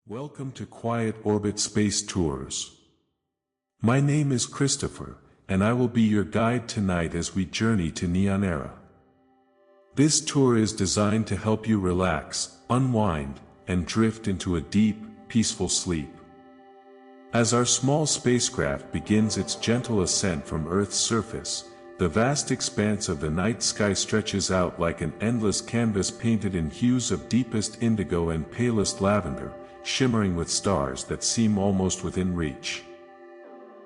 Welcome to Quiet Orbit Space Tours. My name is Christopher, and I will be your guide tonight as we journey to Neonara. This tour is designed to help you relax, unwind, and drift into a deep, peaceful sleep. As our small spacecraft begins its gentle ascent from Earth's surface, the vast expanse of the night sky stretches out like an endless canvas painted in hues of deepest indigo and palest lavender, shimmering with stars that seem almost within reach.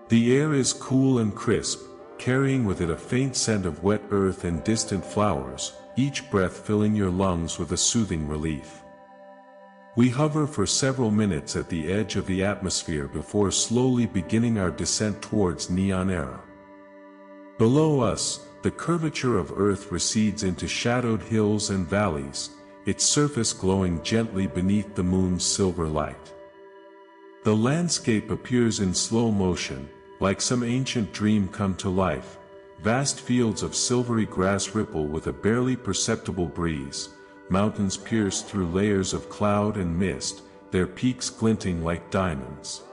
The air is cool and crisp, carrying with it a faint scent of wet earth and distant flowers, each breath filling your lungs with a soothing relief. We hover for several minutes at the edge of the atmosphere before slowly beginning our descent towards Neonara. Below us, the curvature of Earth recedes into shadowed hills and valleys, its surface glowing gently beneath the moon's silver light. The landscape appears in slow motion, like some ancient dream come to life. Vast fields of silvery grass ripple with a barely perceptible breeze, mountains pierce through layers of cloud and mist, their peaks glinting like diamonds.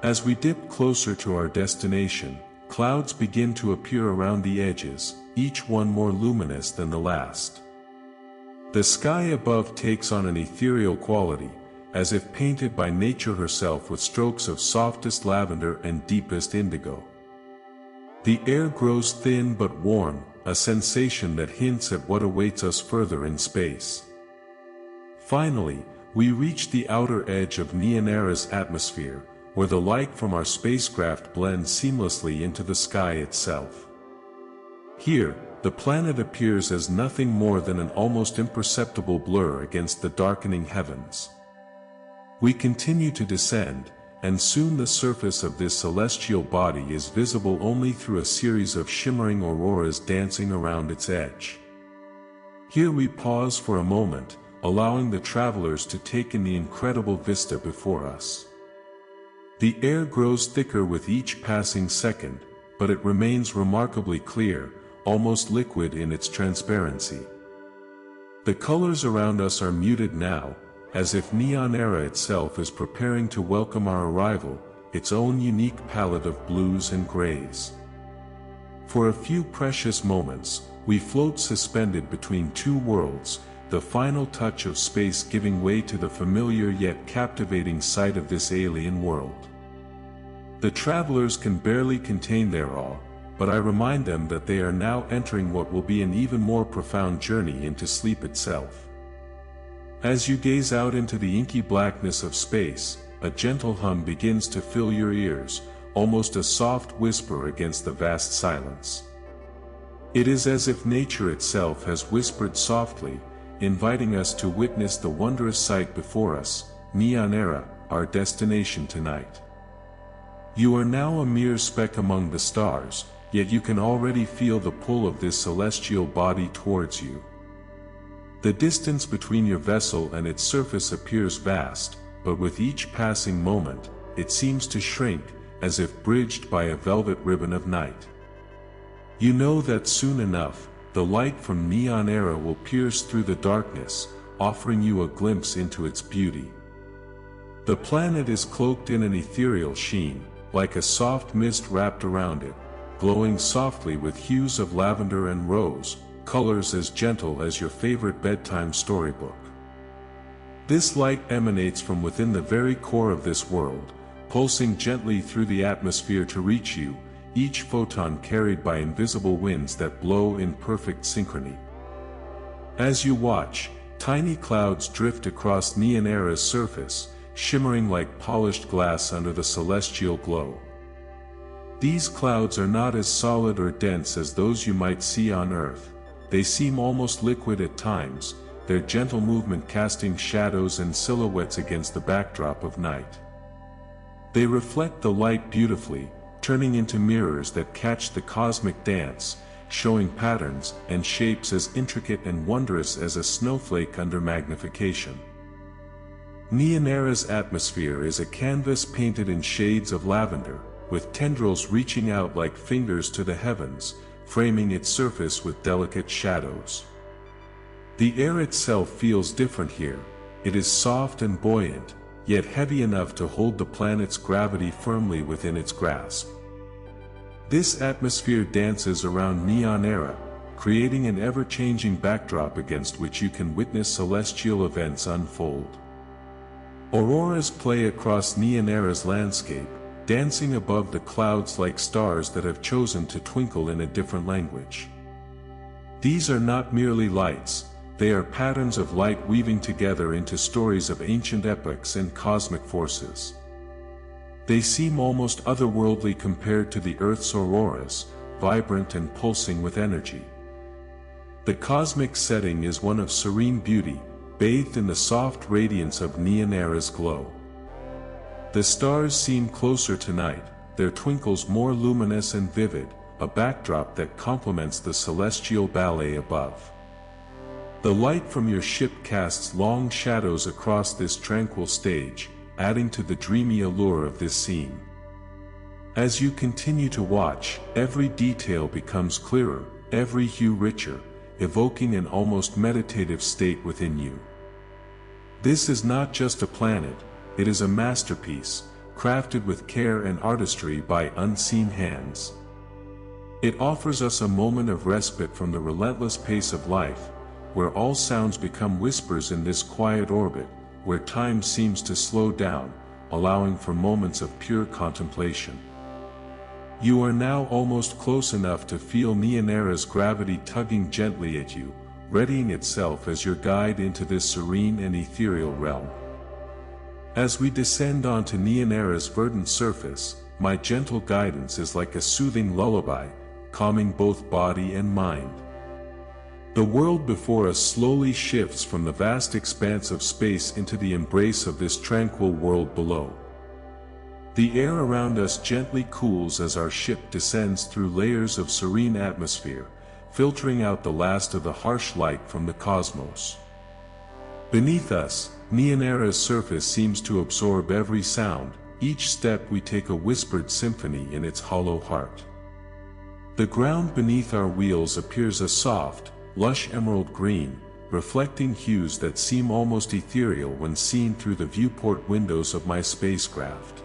As we dip closer to our destination, clouds begin to appear around the edges, each one more luminous than the last. The sky above takes on an ethereal quality, as if painted by nature herself with strokes of softest lavender and deepest indigo. The air grows thin but warm, a sensation that hints at what awaits us further in space. Finally, we reach the outer edge of Neonara's atmosphere, where the light from our spacecraft blends seamlessly into the sky itself. Here, the planet appears as nothing more than an almost imperceptible blur against the darkening heavens. We continue to descend, and soon the surface of this celestial body is visible only through a series of shimmering auroras dancing around its edge. Here we pause for a moment, allowing the travelers to take in the incredible vista before us. The air grows thicker with each passing second, but it remains remarkably clear, almost liquid in its transparency. The colors around us are muted now, as if Neonara itself is preparing to welcome our arrival, its own unique palette of blues and grays. For a few precious moments, we float suspended between two worlds, the final touch of space giving way to the familiar yet captivating sight of this alien world. The travelers can barely contain their awe, but I remind them that they are now entering what will be an even more profound journey into sleep itself. As you gaze out into the inky blackness of space, a gentle hum begins to fill your ears, almost a soft whisper against the vast silence. It is as if nature itself has whispered softly, inviting us to witness the wondrous sight before us, Neonara, our destination tonight. You are now a mere speck among the stars, yet you can already feel the pull of this celestial body towards you. The distance between your vessel and its surface appears vast, but with each passing moment, it seems to shrink, as if bridged by a velvet ribbon of night. You know that soon enough, the light from Neonara will pierce through the darkness, offering you a glimpse into its beauty. The planet is cloaked in an ethereal sheen, like a soft mist wrapped around it, glowing softly with hues of lavender and rose, colors as gentle as your favorite bedtime storybook. This light emanates from within the very core of this world, pulsing gently through the atmosphere to reach you, each photon carried by invisible winds that blow in perfect synchrony. As you watch, tiny clouds drift across Neonara's surface, shimmering like polished glass under the celestial glow. These clouds are not as solid or dense as those you might see on Earth. They seem almost liquid at times, their gentle movement casting shadows and silhouettes against the backdrop of night. They reflect the light beautifully, turning into mirrors that catch the cosmic dance, showing patterns and shapes as intricate and wondrous as a snowflake under magnification. Neonara's atmosphere is a canvas painted in shades of lavender, with tendrils reaching out like fingers to the heavens, framing its surface with delicate shadows. The air itself feels different here. It is soft and buoyant, yet heavy enough to hold the planet's gravity firmly within its grasp. This atmosphere dances around Neonara, creating an ever-changing backdrop against which you can witness celestial events unfold. Auroras play across Neonara's landscape, dancing above the clouds like stars that have chosen to twinkle in a different language. These are not merely lights, they are patterns of light weaving together into stories of ancient epochs and cosmic forces. They seem almost otherworldly compared to the Earth's auroras, vibrant and pulsing with energy. The cosmic setting is one of serene beauty, bathed in the soft radiance of Neonara's glow. The stars seem closer tonight, their twinkles more luminous and vivid, a backdrop that complements the celestial ballet above. The light from your ship casts long shadows across this tranquil stage, adding to the dreamy allure of this scene. As you continue to watch, every detail becomes clearer, every hue richer, evoking an almost meditative state within you. This is not just a planet, it is a masterpiece, crafted with care and artistry by unseen hands. It offers us a moment of respite from the relentless pace of life, where all sounds become whispers in this quiet orbit, where time seems to slow down, allowing for moments of pure contemplation. You are now almost close enough to feel Neonara's gravity tugging gently at you, readying itself as your guide into this serene and ethereal realm. As we descend onto Neonara's verdant surface, my gentle guidance is like a soothing lullaby, calming both body and mind. The world before us slowly shifts from the vast expanse of space into the embrace of this tranquil world below. The air around us gently cools as our ship descends through layers of serene atmosphere, filtering out the last of the harsh light from the cosmos. Beneath us, Neonara's surface seems to absorb every sound, each step we take a whispered symphony in its hollow heart. The ground beneath our wheels appears a soft, lush emerald green, reflecting hues that seem almost ethereal when seen through the viewport windows of my spacecraft.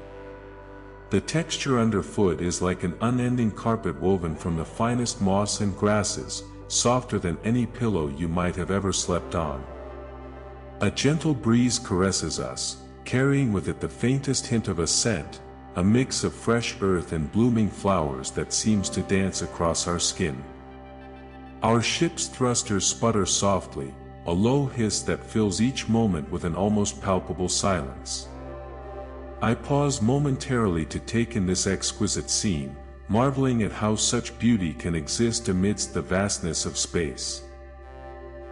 The texture underfoot is like an unending carpet woven from the finest moss and grasses, softer than any pillow you might have ever slept on. A gentle breeze caresses us, carrying with it the faintest hint of a scent, a mix of fresh earth and blooming flowers that seems to dance across our skin. Our ship's thrusters sputter softly, a low hiss that fills each moment with an almost palpable silence. I pause momentarily to take in this exquisite scene, marveling at how such beauty can exist amidst the vastness of space.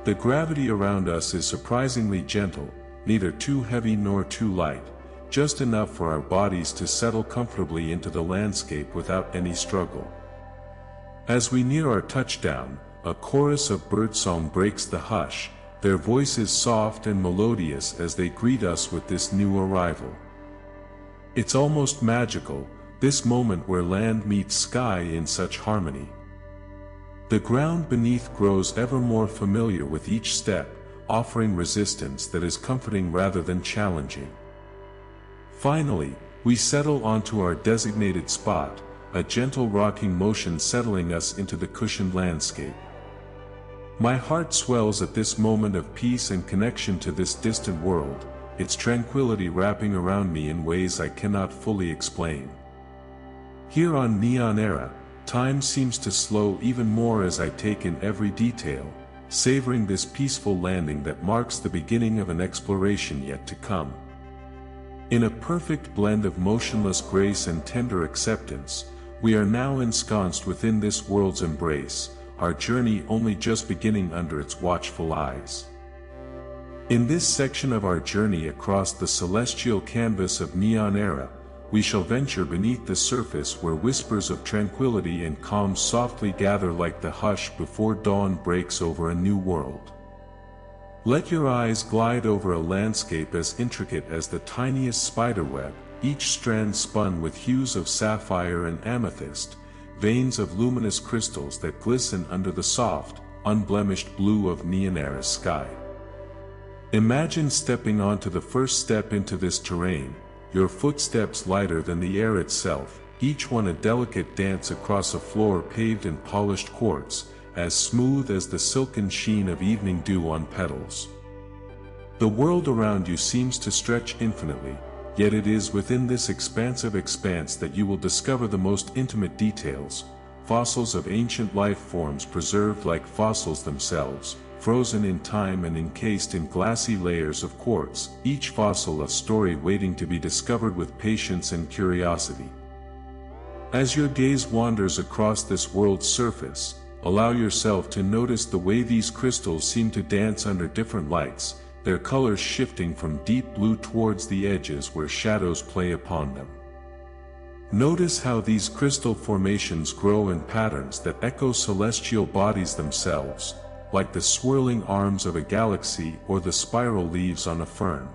The gravity around us is surprisingly gentle, neither too heavy nor too light, just enough for our bodies to settle comfortably into the landscape without any struggle. As we near our touchdown, a chorus of birdsong breaks the hush, their voices soft and melodious as they greet us with this new arrival. It's almost magical, this moment where land meets sky in such harmony. The ground beneath grows ever more familiar with each step, offering resistance that is comforting rather than challenging. Finally, we settle onto our designated spot, a gentle rocking motion settling us into the cushioned landscape. My heart swells at this moment of peace and connection to this distant world, its tranquility wrapping around me in ways I cannot fully explain. Here on Neonara, time seems to slow even more as I take in every detail, savoring this peaceful landing that marks the beginning of an exploration yet to come. In a perfect blend of motionless grace and tender acceptance, we are now ensconced within this world's embrace, our journey only just beginning under its watchful eyes. In this section of our journey across the celestial canvas of Neonara, we shall venture beneath the surface where whispers of tranquility and calm softly gather like the hush before dawn breaks over a new world. Let your eyes glide over a landscape as intricate as the tiniest spiderweb, each strand spun with hues of sapphire and amethyst, veins of luminous crystals that glisten under the soft, unblemished blue of Neonara's sky. Imagine stepping onto the first step into this terrain, your footsteps lighter than the air itself, each one a delicate dance across a floor paved in polished quartz, as smooth as the silken sheen of evening dew on petals. The world around you seems to stretch infinitely, yet it is within this expansive expanse that you will discover the most intimate details, fossils of ancient life forms preserved like fossils themselves, frozen in time and encased in glassy layers of quartz, each fossil a story waiting to be discovered with patience and curiosity. As your gaze wanders across this world's surface, allow yourself to notice the way these crystals seem to dance under different lights, their colors shifting from deep blue towards the edges where shadows play upon them. Notice how these crystal formations grow in patterns that echo celestial bodies themselves, like the swirling arms of a galaxy or the spiral leaves on a fern.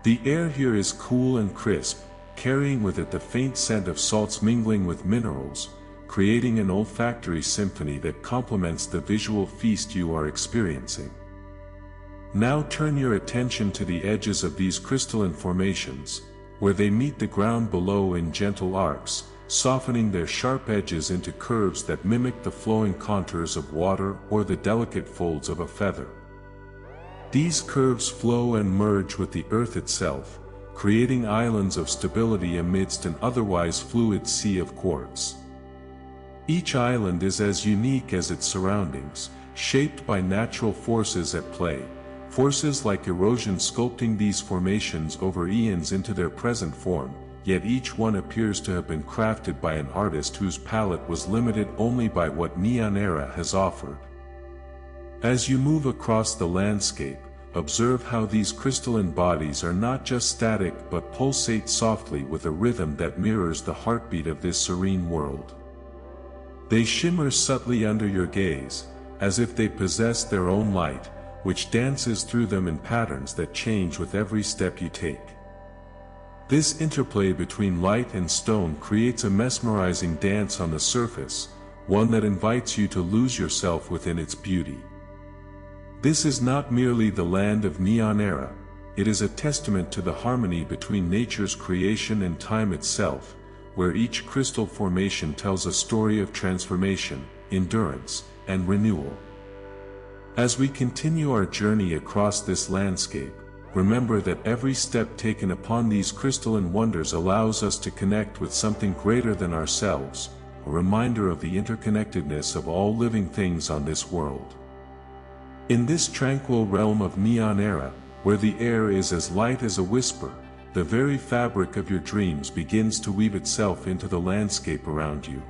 The air here is cool and crisp, carrying with it the faint scent of salts mingling with minerals, creating an olfactory symphony that complements the visual feast you are experiencing. Now turn your attention to the edges of these crystalline formations, where they meet the ground below in gentle arcs, softening their sharp edges into curves that mimic the flowing contours of water or the delicate folds of a feather. These curves flow and merge with the earth itself, creating islands of stability amidst an otherwise fluid sea of quartz. Each island is as unique as its surroundings, shaped by natural forces at play, forces like erosion sculpting these formations over eons into their present form, yet each one appears to have been crafted by an artist whose palette was limited only by what Neonara has offered. As you move across the landscape, observe how these crystalline bodies are not just static but pulsate softly with a rhythm that mirrors the heartbeat of this serene world. They shimmer subtly under your gaze, as if they possess their own light, which dances through them in patterns that change with every step you take. This interplay between light and stone creates a mesmerizing dance on the surface, one that invites you to lose yourself within its beauty. This is not merely the land of Neonara, it is a testament to the harmony between nature's creation and time itself, where each crystal formation tells a story of transformation, endurance, and renewal. As we continue our journey across this landscape, remember that every step taken upon these crystalline wonders allows us to connect with something greater than ourselves, a reminder of the interconnectedness of all living things on this world. In this tranquil realm of Neonara, where the air is as light as a whisper, the very fabric of your dreams begins to weave itself into the landscape around you.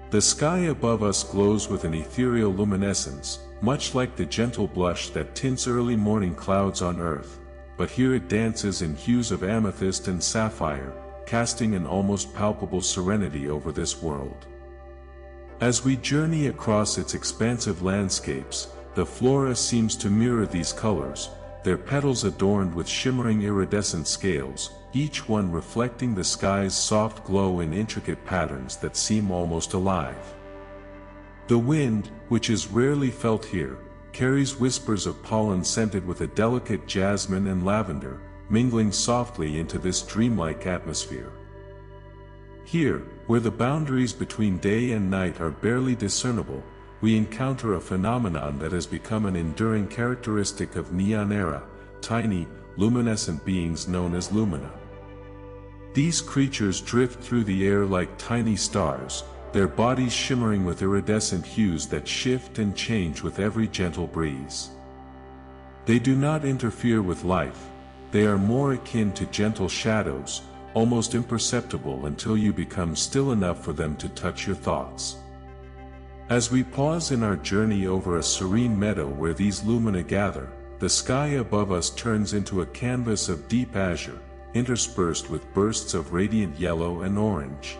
The sky above us glows with an ethereal luminescence, much like the gentle blush that tints early morning clouds on earth, but here it dances in hues of amethyst and sapphire, casting an almost palpable serenity over this world. As we journey across its expansive landscapes, the flora seems to mirror these colors, their petals adorned with shimmering iridescent scales, each one reflecting the sky's soft glow in intricate patterns that seem almost alive. The wind, which is rarely felt here, carries whispers of pollen scented with a delicate jasmine and lavender, mingling softly into this dreamlike atmosphere. Here, where the boundaries between day and night are barely discernible, we encounter a phenomenon that has become an enduring characteristic of Neonara, tiny, luminescent beings known as lumina. These creatures drift through the air like tiny stars, their bodies shimmering with iridescent hues that shift and change with every gentle breeze. They do not interfere with life, they are more akin to gentle shadows, almost imperceptible until you become still enough for them to touch your thoughts. As we pause in our journey over a serene meadow where these lumina gather, the sky above us turns into a canvas of deep azure, interspersed with bursts of radiant yellow and orange.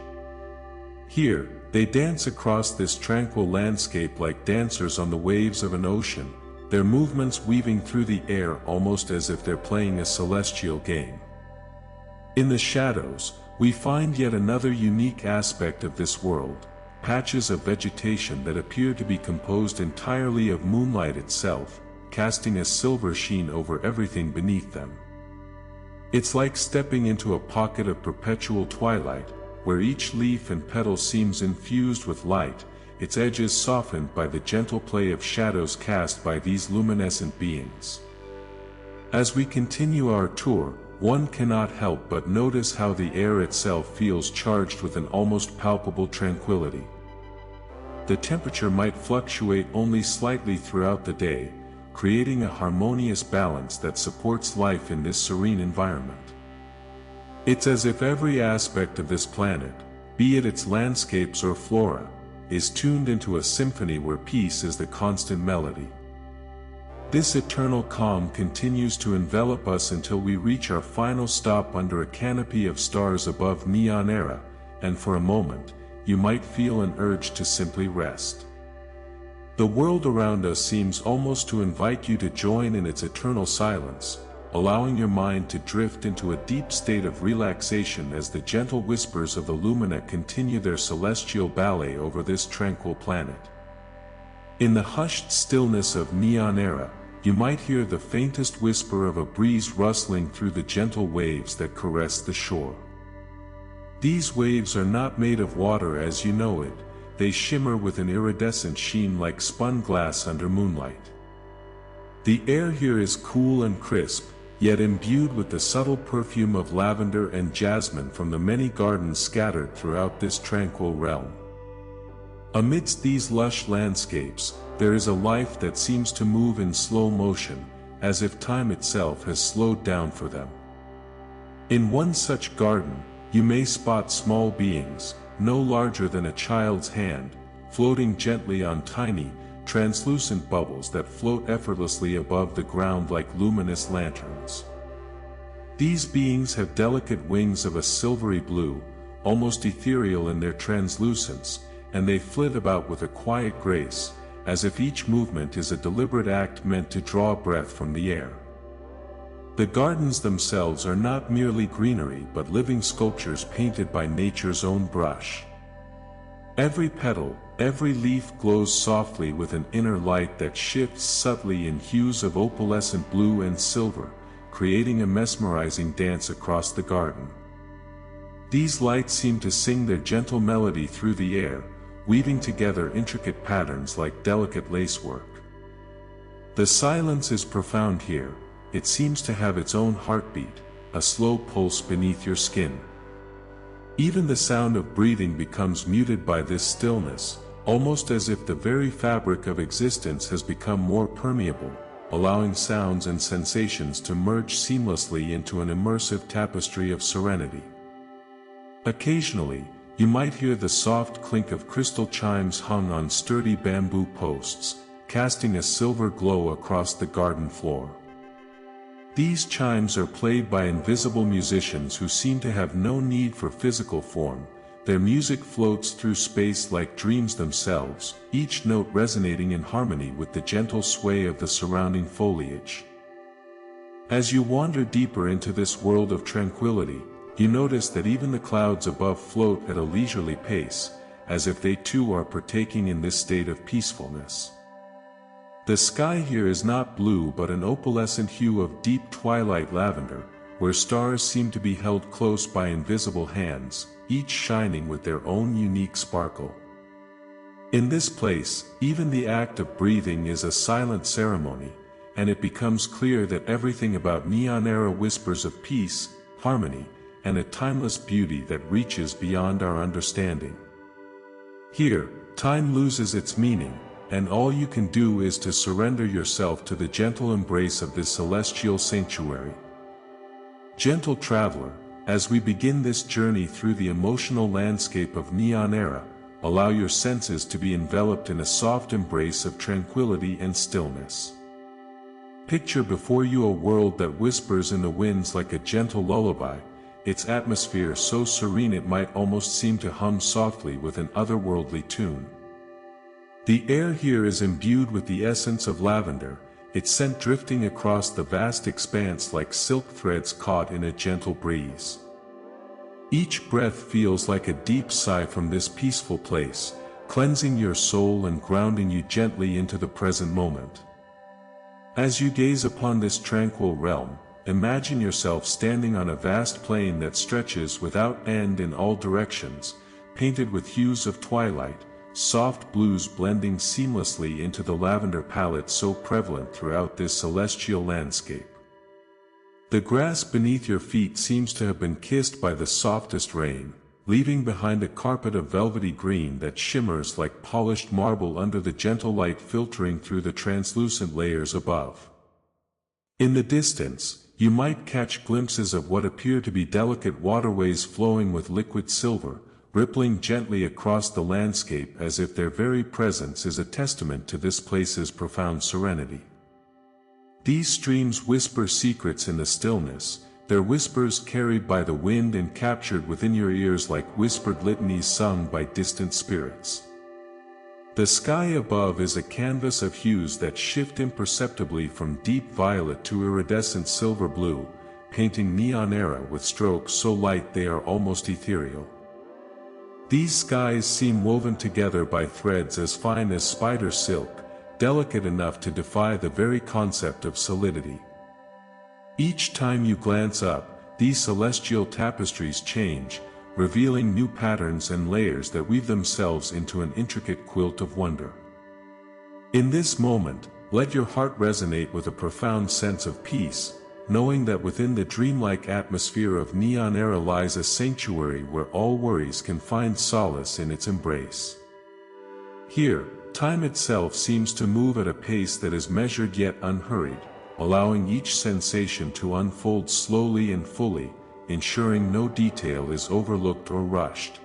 Here, they dance across this tranquil landscape like dancers on the waves of an ocean, their movements weaving through the air almost as if they're playing a celestial game. In the shadows, we find yet another unique aspect of this world, patches of vegetation that appear to be composed entirely of moonlight itself, casting a silver sheen over everything beneath them. It's like stepping into a pocket of perpetual twilight, where each leaf and petal seems infused with light, its edges softened by the gentle play of shadows cast by these luminescent beings. As we continue our tour, one cannot help but notice how the air itself feels charged with an almost palpable tranquility. The temperature might fluctuate only slightly throughout the day, creating a harmonious balance that supports life in this serene environment. It's as if every aspect of this planet, be it its landscapes or flora, is tuned into a symphony where peace is the constant melody. This eternal calm continues to envelop us until we reach our final stop under a canopy of stars above Neonara, and for a moment, you might feel an urge to simply rest. The world around us seems almost to invite you to join in its eternal silence, allowing your mind to drift into a deep state of relaxation as the gentle whispers of the lumina continue their celestial ballet over this tranquil planet. In the hushed stillness of Neonara, you might hear the faintest whisper of a breeze rustling through the gentle waves that caress the shore. These waves are not made of water as you know it, they shimmer with an iridescent sheen like spun glass under moonlight. The air here is cool and crisp, yet imbued with the subtle perfume of lavender and jasmine from the many gardens scattered throughout this tranquil realm. Amidst these lush landscapes, there is a life that seems to move in slow motion, as if time itself has slowed down for them. In one such garden, you may spot small beings, no larger than a child's hand, floating gently on tiny, translucent bubbles that float effortlessly above the ground like luminous lanterns. These beings have delicate wings of a silvery blue, almost ethereal in their translucence, and they flit about with a quiet grace, as if each movement is a deliberate act meant to draw breath from the air. The gardens themselves are not merely greenery but living sculptures painted by nature's own brush. Every petal, every leaf glows softly with an inner light that shifts subtly in hues of opalescent blue and silver, creating a mesmerizing dance across the garden. These lights seem to sing their gentle melody through the air, weaving together intricate patterns like delicate lacework. The silence is profound here, it seems to have its own heartbeat, a slow pulse beneath your skin. Even the sound of breathing becomes muted by this stillness, almost as if the very fabric of existence has become more permeable, allowing sounds and sensations to merge seamlessly into an immersive tapestry of serenity. Occasionally, you might hear the soft clink of crystal chimes hung on sturdy bamboo posts, casting a silver glow across the garden floor. These chimes are played by invisible musicians who seem to have no need for physical form. Their music floats through space like dreams themselves, each note resonating in harmony with the gentle sway of the surrounding foliage. As you wander deeper into this world of tranquility, you notice that even the clouds above float at a leisurely pace, as if they too are partaking in this state of peacefulness. The sky here is not blue but an opalescent hue of deep twilight lavender, where stars seem to be held close by invisible hands, each shining with their own unique sparkle. In this place, even the act of breathing is a silent ceremony, and it becomes clear that everything about Neonara whispers of peace, harmony, and a timeless beauty that reaches beyond our understanding. Here, time loses its meaning, and all you can do is to surrender yourself to the gentle embrace of this celestial sanctuary. Gentle traveler, as we begin this journey through the emotional landscape of Neonara, allow your senses to be enveloped in a soft embrace of tranquility and stillness. Picture before you a world that whispers in the winds like a gentle lullaby, its atmosphere so serene it might almost seem to hum softly with an otherworldly tune. The air here is imbued with the essence of lavender, its scent drifting across the vast expanse like silk threads caught in a gentle breeze. Each breath feels like a deep sigh from this peaceful place, cleansing your soul and grounding you gently into the present moment. As you gaze upon this tranquil realm, imagine yourself standing on a vast plain that stretches without end in all directions, painted with hues of twilight, soft blues blending seamlessly into the lavender palette so prevalent throughout this celestial landscape. The grass beneath your feet seems to have been kissed by the softest rain, leaving behind a carpet of velvety green that shimmers like polished marble under the gentle light filtering through the translucent layers above. In the distance, you might catch glimpses of what appear to be delicate waterways flowing with liquid silver, rippling gently across the landscape as if their very presence is a testament to this place's profound serenity. These streams whisper secrets in the stillness, their whispers carried by the wind and captured within your ears like whispered litanies sung by distant spirits. The sky above is a canvas of hues that shift imperceptibly from deep violet to iridescent silver blue, painting Neonara with strokes so light they are almost ethereal. These skies seem woven together by threads as fine as spider silk, delicate enough to defy the very concept of solidity. Each time you glance up, these celestial tapestries change, revealing new patterns and layers that weave themselves into an intricate quilt of wonder. In this moment, let your heart resonate with a profound sense of peace, knowing that within the dreamlike atmosphere of Neonara lies a sanctuary where all worries can find solace in its embrace. Here, time itself seems to move at a pace that is measured yet unhurried, allowing each sensation to unfold slowly and fully, ensuring no detail is overlooked or rushed.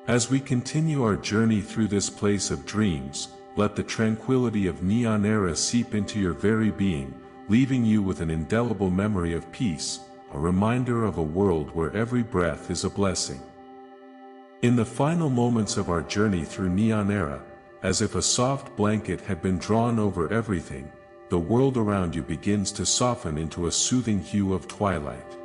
As we continue our journey through this place of dreams, let the tranquility of Neonara seep into your very being, leaving you with an indelible memory of peace, a reminder of a world where every breath is a blessing. In the final moments of our journey through Neonara, as if a soft blanket had been drawn over everything, the world around you begins to soften into a soothing hue of twilight.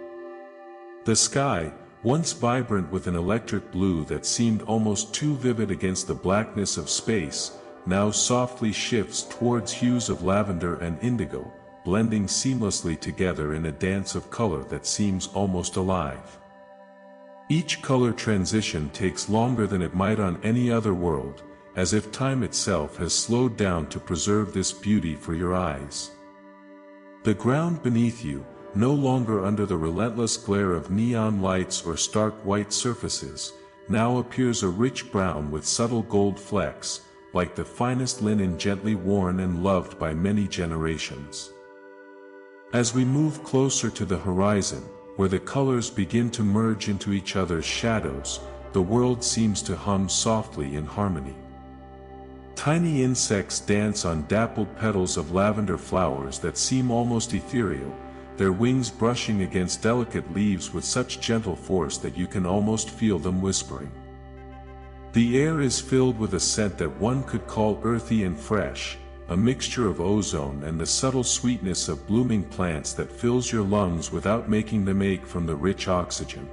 The sky, once vibrant with an electric blue that seemed almost too vivid against the blackness of space, now softly shifts towards hues of lavender and indigo, blending seamlessly together in a dance of color that seems almost alive. Each color transition takes longer than it might on any other world, as if time itself has slowed down to preserve this beauty for your eyes. The ground beneath you, no longer under the relentless glare of neon lights or stark white surfaces, now appears a rich brown with subtle gold flecks, like the finest linen gently worn and loved by many generations. As we move closer to the horizon, where the colors begin to merge into each other's shadows, the world seems to hum softly in harmony. Tiny insects dance on dappled petals of lavender flowers that seem almost ethereal, their wings brushing against delicate leaves with such gentle force that you can almost feel them whispering. The air is filled with a scent that one could call earthy and fresh, a mixture of ozone and the subtle sweetness of blooming plants that fills your lungs without making them ache from the rich oxygen.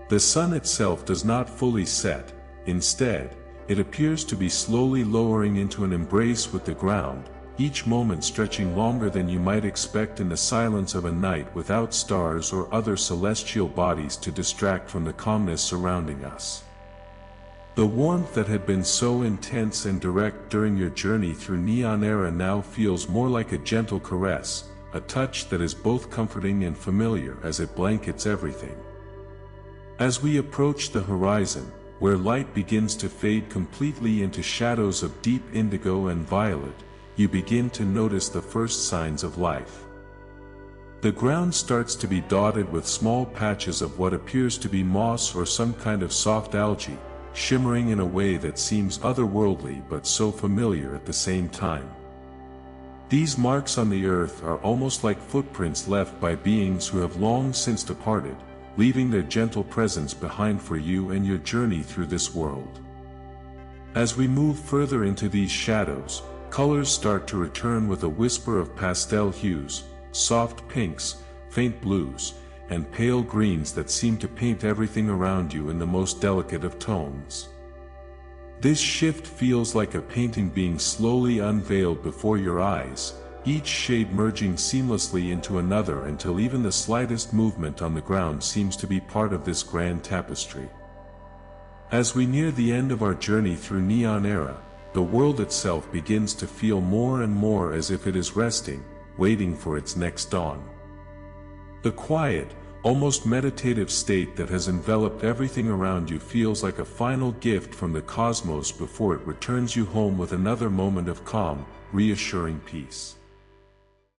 The sun itself does not fully set, instead, it appears to be slowly lowering into an embrace with the ground, each moment stretching longer than you might expect in the silence of a night without stars or other celestial bodies to distract from the calmness surrounding us. The warmth that had been so intense and direct during your journey through Neonara now feels more like a gentle caress, a touch that is both comforting and familiar as it blankets everything. As we approach the horizon, where light begins to fade completely into shadows of deep indigo and violet, you begin to notice the first signs of life. The ground starts to be dotted with small patches of what appears to be moss or some kind of soft algae, shimmering in a way that seems otherworldly but so familiar at the same time. These marks on the earth are almost like footprints left by beings who have long since departed, leaving their gentle presence behind for you and your journey through this world. As we move further into these shadows, colors start to return with a whisper of pastel hues, soft pinks, faint blues, and pale greens that seem to paint everything around you in the most delicate of tones. This shift feels like a painting being slowly unveiled before your eyes, each shade merging seamlessly into another until even the slightest movement on the ground seems to be part of this grand tapestry. As we near the end of our journey through Neonara, the world itself begins to feel more and more as if it is resting, waiting for its next dawn. The quiet, almost meditative state that has enveloped everything around you feels like a final gift from the cosmos before it returns you home with another moment of calm, reassuring peace.